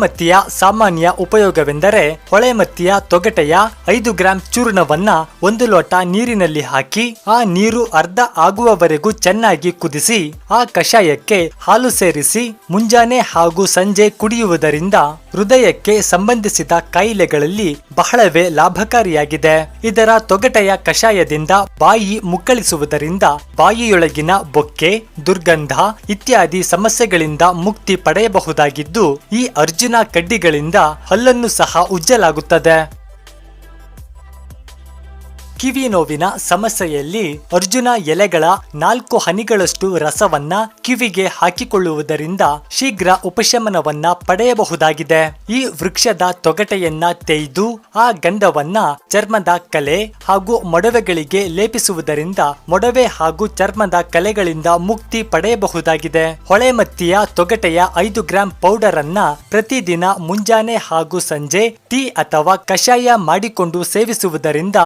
ಮತ್ತಿಯ ಸಾಮಾನ್ಯ ಉಪಯೋಗವೆಂದರೆ ಹೊಳೆಮತ್ತಿಯ ತೊಗಟೆಯ 5 ಗ್ರಾಂ ಚೂರ್ಣವನ್ನ 1 ಲೋಟ ನೀರಿನಲ್ಲಿ ಹಾಕಿ ಆ ನೀರು ಅರ್ಧ ಆಗುವವರೆಗೂ ಚೆನ್ನಾಗಿ ಕುದಿಸಿ ಆ ಕಷಾಯಕ್ಕೆ ಹಾಲು ಸೇರಿಸಿ ಮುಂಜಾನೆ ಹಾಗೂ ಸಂಜೆ ಕುಡಿಯುವುದರಿಂದ ಹೃದಯಕ್ಕೆ ಸಂಬಂಧಿಸಿದ ಕಾಯಿಲೆಗಳಲ್ಲಿ ಬಹಳವೇ ಲಾಭಕಾರಿಯಾಗಿದೆ. ಇದರ ತೊಗಟೆಯ ಕಷಾಯದಿಂದ ಬಾಯಿ ಮುಕ್ಕಳಿಸುವುದರಿಂದ ಬಾಯಿಯೊಳಗಿನ ಬೊಕ್ಕೆ, ದುರ್ಗಂಧ ಇತ್ಯಾದಿ ಸಮಸ್ಯೆಗಳಿಂದ ಮುಕ್ತಿ ಪಡೆಯಬಹುದಾಗಿದ್ದು ಈ ಅರ್ಜುನ ಕಡ್ಡಿಗಳಿಂದ ಹಲ್ಲನ್ನು ಸಹ ಉಜ್ಜಲಾಗುತ್ತದೆ. ಕಿವಿ ನೋವಿನ ಸಮಸ್ಯೆಯಲ್ಲಿ ಅರ್ಜುನ ಎಲೆಗಳ 4 ಹನಿಗಳಷ್ಟು ರಸವನ್ನ ಕಿವಿಗೆ ಹಾಕಿಕೊಳ್ಳುವುದರಿಂದ ಶೀಘ್ರ ಉಪಶಮನವನ್ನ ಪಡೆಯಬಹುದಾಗಿದೆ. ಈ ವೃಕ್ಷದ ತೊಗಟೆಯನ್ನ ತೆಯ್ದು ಆ ಗಂಧವನ್ನ ಚರ್ಮದ ಕಲೆ ಹಾಗೂ ಮೊಡವೆಗಳಿಗೆ ಲೇಪಿಸುವುದರಿಂದ ಮೊಡವೆ ಹಾಗೂ ಚರ್ಮದ ಕಲೆಗಳಿಂದ ಮುಕ್ತಿ ಪಡೆಯಬಹುದಾಗಿದೆ. ಹೊಳೆಮತ್ತಿಯ ತೊಗಟೆಯ 5 ಗ್ರಾಂ ಪೌಡರ್ ಅನ್ನ ಪ್ರತಿದಿನ ಮುಂಜಾನೆ ಹಾಗೂ ಸಂಜೆ ಟೀ ಅಥವಾ ಕಷಾಯ ಮಾಡಿಕೊಂಡು ಸೇವಿಸುವುದರಿಂದ